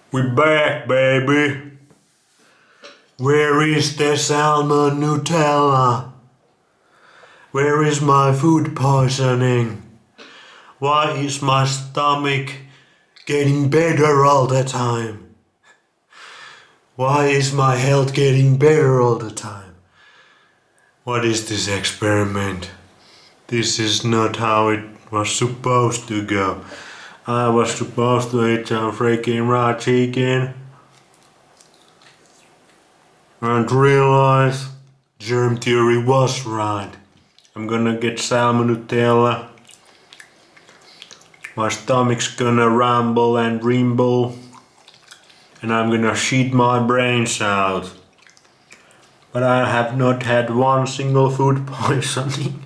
We back, baby. Where is the salmon Nutella? Where is my food poisoning? Why is my stomach getting better all the time? Why is my health getting better all the time? What is this experiment? This is not how it was supposed to go. I was supposed to eat some freaking raw chicken and realize germ theory was right. I'm gonna get salmon Nutella. My stomach's gonna rumble and rimble, and I'm gonna shit my brains out. But I have not had one single food poisoning,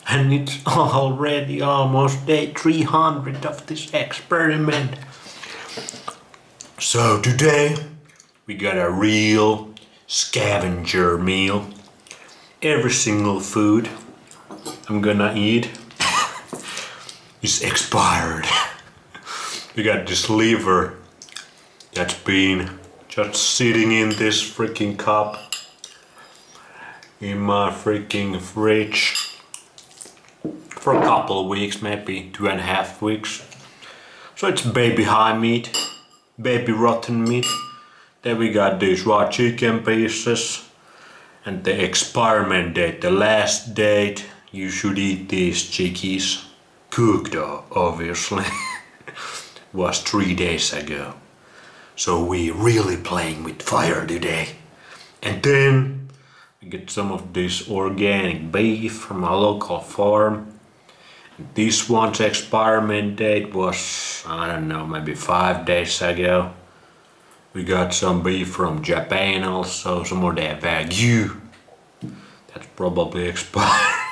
and it's already almost day 300 of this experiment. So today we got a real scavenger meal. Every single food I'm gonna eat is expired. We got this liver that's been just sitting in this freaking cup in my freaking fridge for a couple of weeks, maybe 2.5 weeks. So it's baby high meat, baby rotten meat. Then we got these raw chicken pieces and the experiment date, the last date you should eat these chickies, cooked obviously, was 3 days ago. So we really playing with fire today. And then we get some of this organic beef from a local farm. This one's experiment date was, I don't know, maybe 5 days ago. We got some beef from Japan also, some more their Wagyu. That's probably expired.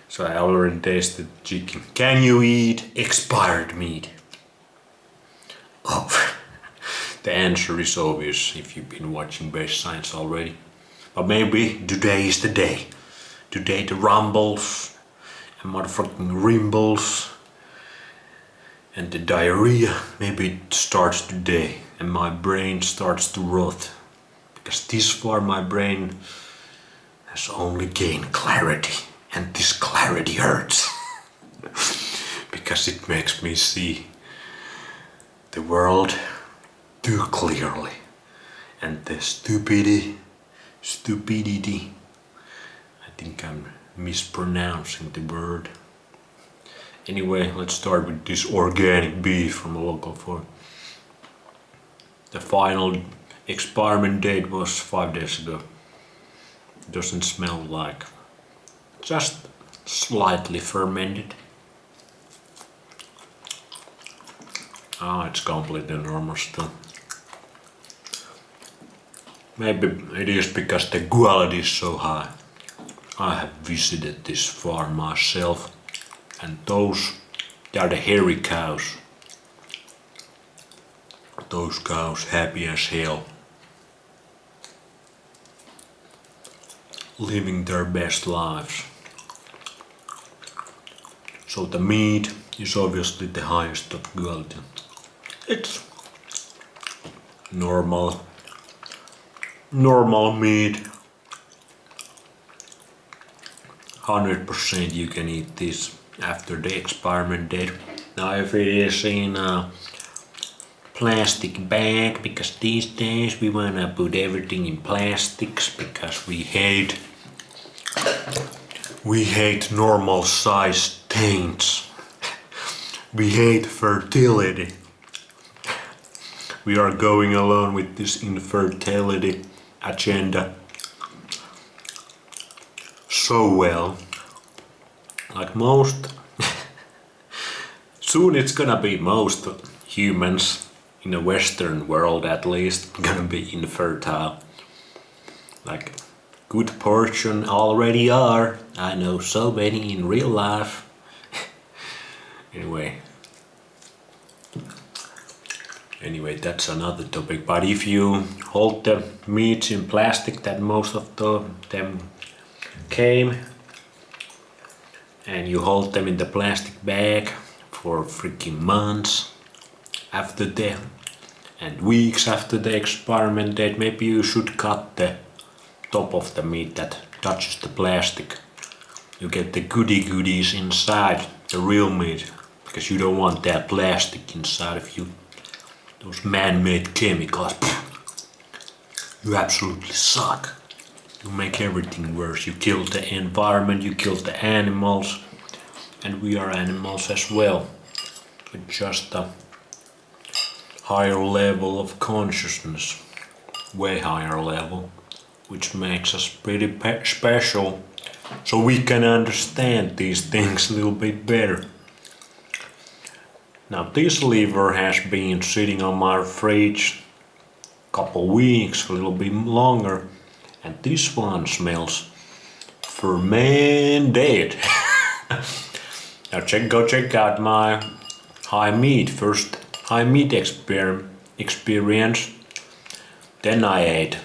So I already tasted chicken. Can you eat expired meat? Oh, the answer is obvious if you've been watching Base Science already. But maybe today is the day. Today the rumbles and motherfucking rimbles and the diarrhea, maybe it starts today and my brain starts to rot. Because this far my brain has only gained clarity, and this clarity hurts. Because it makes me see the world too clearly. And the stupidity, I think I'm mispronouncing the word. Anyway, let's start with this organic beef from a local farm. The final experiment date was 5 days ago. It doesn't smell like, just slightly fermented. It's completely normal still. Maybe it is because the quality is so high. I have visited this farm myself, and they are the hairy cows. Those cows happy as hell, living their best lives. So the meat is obviously the highest of quality. It's normal meat. 100% you can eat this after the experiment date. Now if it is in a plastic bag, because these days we wanna put everything in plastics because we hate normal sized things. We hate fertility. We are going along with this infertility agenda so well. Like most, soon it's gonna be most humans in the Western world at least gonna be infertile. Like good portion already are. I know so many in real life. Anyway, that's another topic. But if you hold the meats in plastic that most of them came, and you hold them in the plastic bag for freaking months, after the And weeks after the experiment date, maybe you should cut the top of the meat that touches the plastic. You get the goodies inside the real meat, because you don't want that plastic inside of you. Those man-made chemicals. You absolutely suck. You make everything worse. You kill the environment, you kill the animals, and we are animals as well, with just a higher level of consciousness, way higher level, which makes us pretty special, so we can understand these things a little bit better. Now this liver has been sitting on my fridge a couple weeks, a little bit longer, and this one smells fermented. Now go check out my high meat experience. Then I ate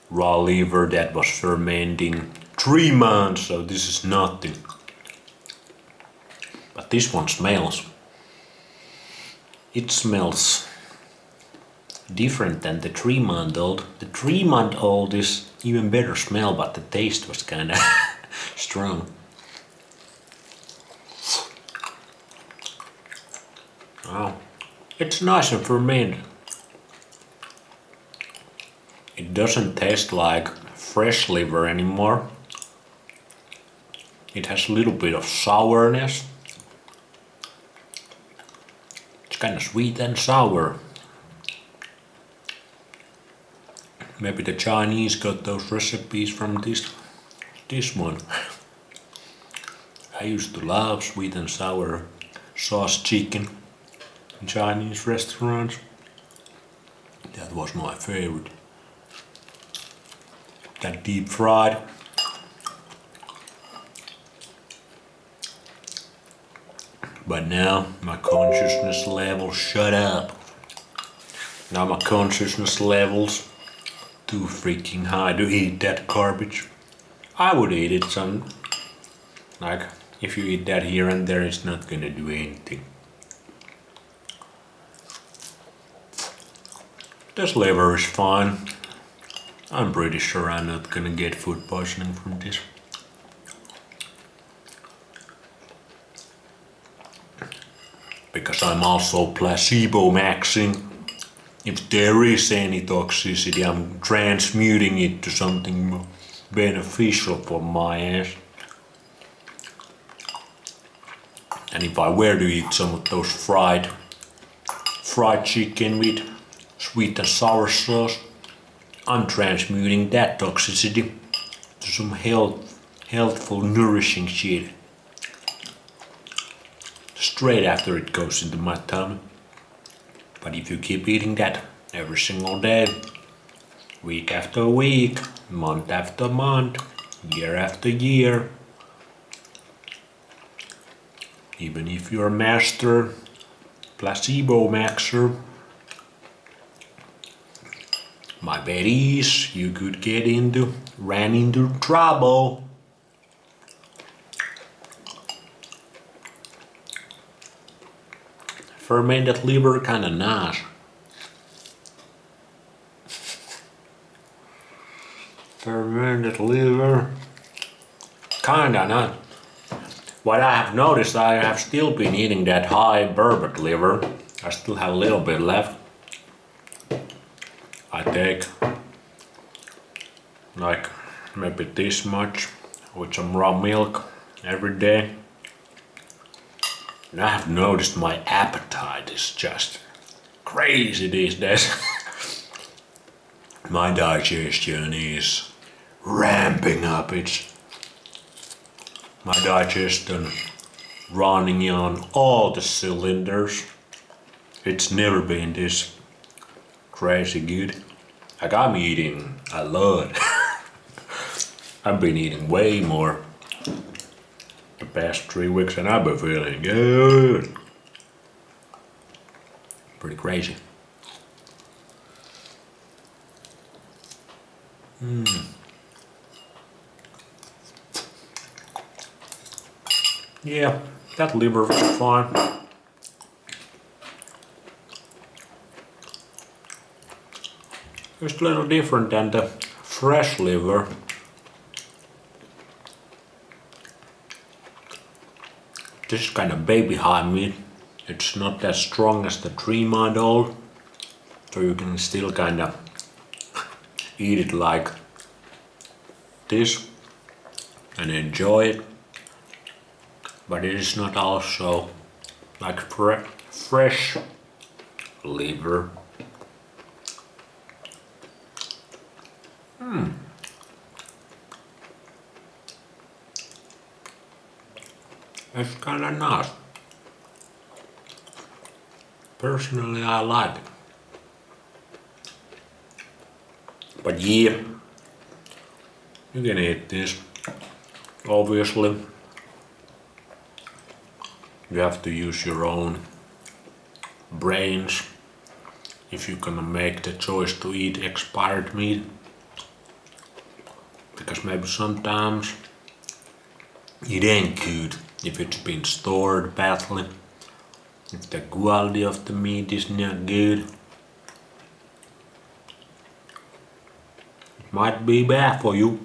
raw liver that was fermenting 3 months, so this is nothing. But this one smells. It smells different than the 3-month-old. The 3-month-old is even better smell, but the taste was kinda strong. Oh, it's nice and fermented. It doesn't taste like fresh liver anymore. It has a little bit of sourness. It's kind of sweet and sour. Maybe the Chinese got those recipes from this one. I used to love sweet and sour sauce chicken in Chinese restaurants. That was my favorite. That deep fried. But now my consciousness level, shut up. Now my consciousness level's too freaking high to eat that garbage. I would eat it like if you eat that here and there, it's not gonna do anything. This liver is fine. I'm pretty sure I'm not gonna get food poisoning from this. Because I'm also placebo maxing. If there is any toxicity, I'm transmuting it to something beneficial for my ass. And if I were to eat some of those fried chicken with sweet and sour sauce, I'm transmuting that toxicity to some healthful, nourishing shit. Straight after it goes into my tummy. But if you keep eating that every single day, week after week, month after month, year after year, even if you're a master placebo maxer, my bet is you could run into trouble. Fermented liver, kinda nice. Fermented liver, kinda nice. What I have noticed, I have still been eating that high bourbon liver. I still have a little bit left. I take like maybe this much with some raw milk every day. And I have noticed my appetite is just crazy these days. My digestion is ramping up. My digestion running on all the cylinders. It's never been this crazy good. Like I'm eating a lot. I've been eating way more the past 3 weeks and I've been feeling good. Pretty crazy. Yeah, that liver was fine. Just a little different than the fresh liver. This is kind of baby high meat. It's not as strong as the 3-month-old, so you can still kind of eat it like this and enjoy it, but it is not also like fresh liver. It's kind of nice. Personally, I like it. But yeah, you can eat this. Obviously, you have to use your own brains if you're gonna make the choice to eat expired meat. Because maybe sometimes it ain't good if it's been stored badly, if the quality of the meat is not good. It might be bad for you,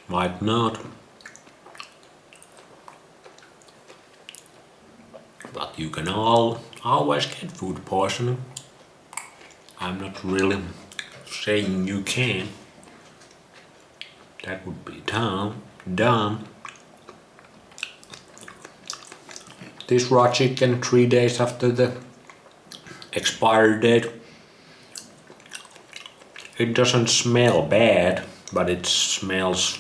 might not. But you can always get food poisoning. I'm not really saying you can. That would be dumb. This raw chicken 3 days after the expiry date. It doesn't smell bad, but it smells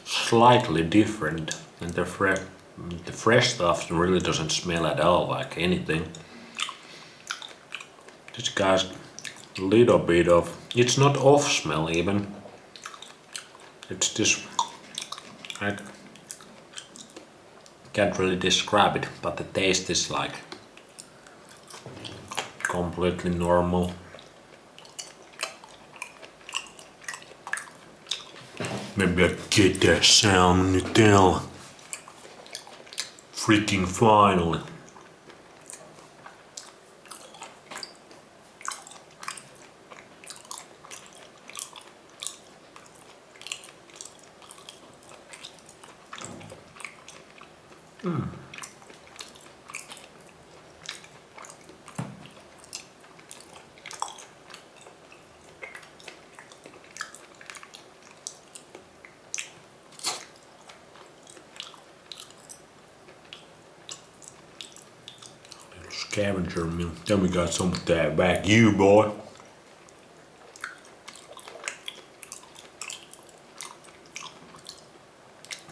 slightly different. And the fresh stuff really doesn't smell at all like anything. This guy's a little bit of, it's not off smell even. It's this, I can't really describe it, but the taste is like completely normal. Maybe I get that salmon Nutella. Freaking finally. Scavenger meal. Then we got some of that Wagyu, boy.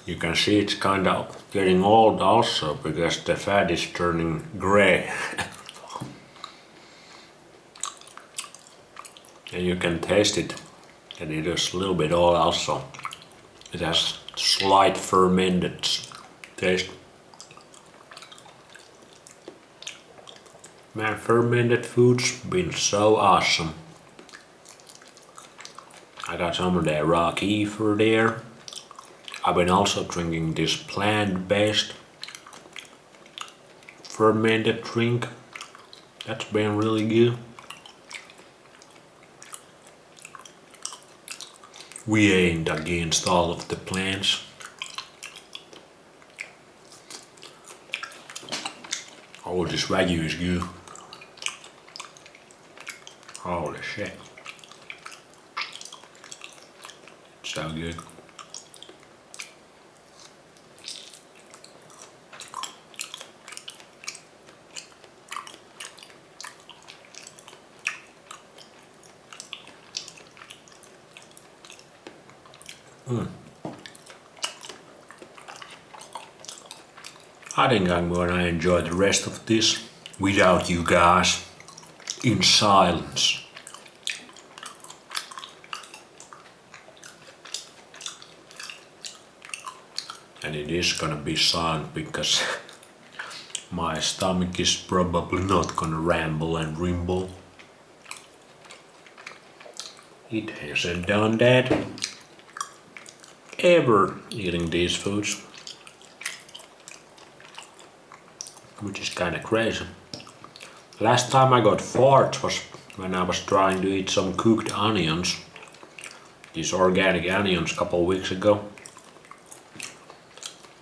You can see it's kind of getting old also because the fat is turning gray. And you can taste it, and it is a little bit old also. It has slight fermented taste. Man, fermented foods been so awesome. I got some of that raw kefir there. I've been also drinking this plant-based fermented drink. That's been really good. We ain't against all of the plants. Oh, this Wagyu is good. Holy shit. So good. I think I'm gonna enjoy the rest of this without you guys, in silence. And it is gonna be silent because my stomach is probably not gonna ramble and rimble. It hasn't done that ever eating these foods, which is kinda crazy. Last time I got farts was when I was trying to eat some cooked onions, these organic onions a couple weeks ago.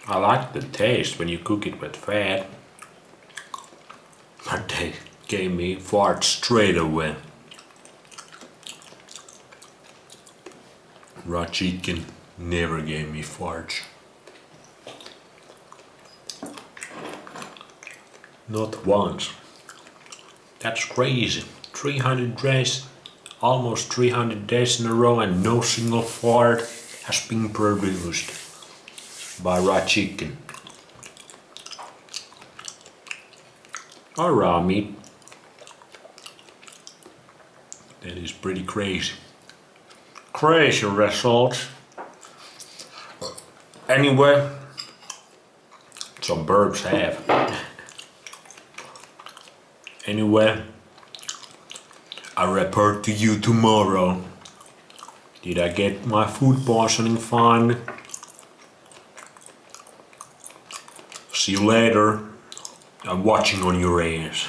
I like the taste when you cook it with fat, but they gave me fart straight away. Raw chicken never gave me farts. Not once. That's crazy. 300 days, almost 300 days in a row, and no single fart has been produced by raw chicken or raw meat. That is pretty crazy. Crazy results. Anyway, some burps have. Anyway, I report to you tomorrow. Did I get my food poisoning fine? See you later. I'm watching on your ass.